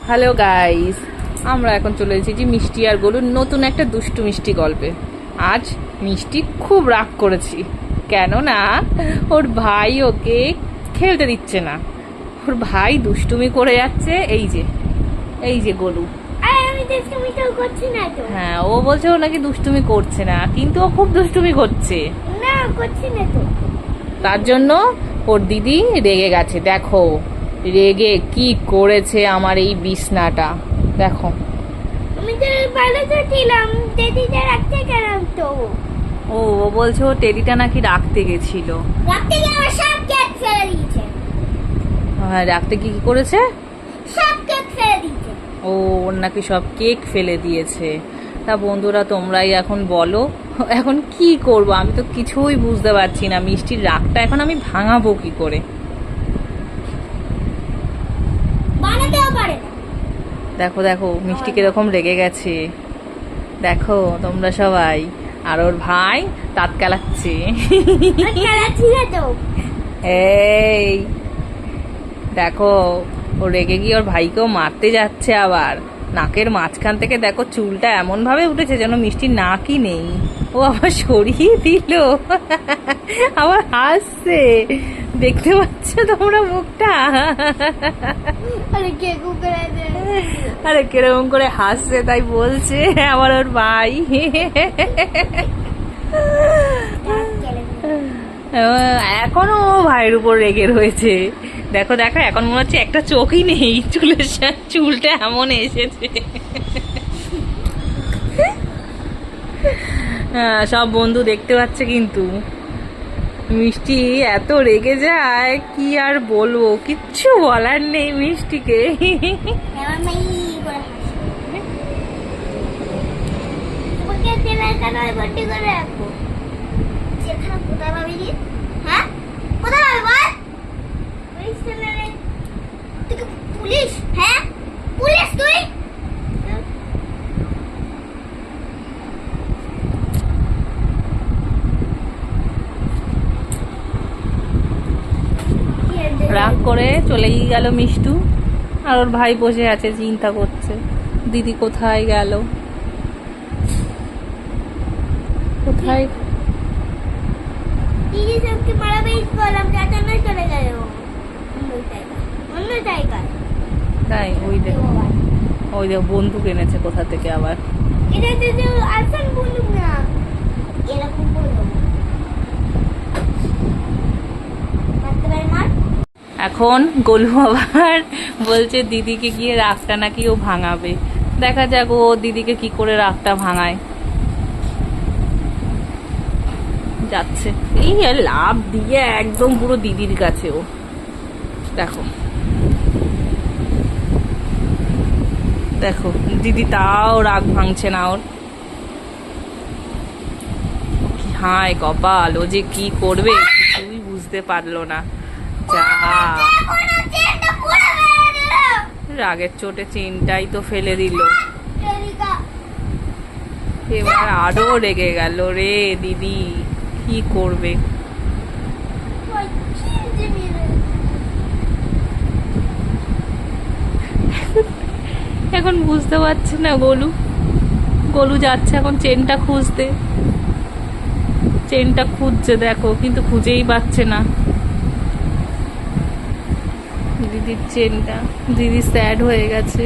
Hello guys, আমরা এখন চলে এসেছি মিষ্টি আর গোলুর নতুন একটা দুষ্টু মিষ্টি গল্পে। আজ মিষ্টি খুব রাগ করেছি, কেননা ওর ভাই ওকে খেলতে দিচ্ছে না। ওর ভাই দুষ্টুমি করে যাচ্ছে। এই যে গোলু। হ্যাঁ, ও বলছে ও নাকি দুষ্টুমি করছে না, কিন্তু ও খুব দুষ্টুমি করছে। তার জন্য ওর দিদি রেগে গেছে। দেখো রেগে কি করেছে আমার এই বিছনাটা, দেখো। ও বলছে ও টেডিটা নাকি রাখতে গেছিল। হ্যাঁ, রাখতে কি করেছে? ও ওর নাকি সব কেক ফেলে দিয়েছে। তা বন্ধুরা, তোমরাই এখন বলো, এখন কি করব? আমি তো কিছুই বুঝতে পারছি না। মিষ্টির রাগটা এখন আমি ভাঙাবো কি করে? দেখো দেখো মিষ্টি কিরকম রেগে গেছে, দেখো তোমরা সবাই। আর ওর ভাই দাঁত কেলাচ্ছে। এই দেখো, ও রেগে গিয়ে ওর ভাইকেও মারতে যাচ্ছে। আবার নাকের মাঝখান থেকে দেখো চুলটা এমন ভাবে উঠেছে যেন মিষ্টির নাকই নেই। ও আবার সরিয়ে দিল, আবার হাসছে। দেখতে পাচ্ছ তোমরা মুখটা? আরে কিরকম করে হাসছে তাই বলছে আবার ওর ভাই। এখনো ভাইয়ের উপর রেগে রয়েছে। দেখো দেখো, এখন মনে হচ্ছে একটা চোখই নেই, চুলটা এমন এসেছে। সব বন্ধু দেখতে পাচ্ছে কিন্তু। মিষ্টি এত রেগে যায়, কি আর বলবো, কিচ্ছু বলার নেই মিষ্টিকে। পুলিশ? হ্যাঁ পুলিশ তুই? রাগ করে চলেই গেল মিষ্টু। আর ওর ভাই বসে আছে, চিন্তা করছে দিদি কোথায় গেল, কোথায়। দিদি সবকে মারাবে বললাম, চাচা নয় চলে গেল অন্য জায়গায়। তাই ওই দেখো বন্দুক এনেছে কোথা থেকে আবার। এটা তো আসল বন্দুক না, এরকম বন্দুক। এখন গোলু আবার বলছে দিদিকে গিয়ে রাগটা নাকি ও ভাঙাবে। দেখা যাক ও দিদিকে কি করে রাগটা ভাঙায়। যাচ্ছে, এই লাভ দিয়ে একদম পুরো দিদির কাছে ও। দেখো দেখো দিদি তাও রাগ ভাঙছে না ওর। হায় কপাল, ও যে কি করবে কিছুই বুঝতে পারলো না। যা রাগের চোটে চেনটাই তো ফেলে দিল। এবার আরো রেগে গেল রে দিদি, কি করবে? এখন বুঝতে পারছে না গোলু যাচ্ছে এখন চেনটা খুঁজতে। চেনটা খুঁজছে দেখো, কিন্তু খুঁজেই পাচ্ছে না দিদির চেনটা। দিদি স্যাড হয়ে গেছে।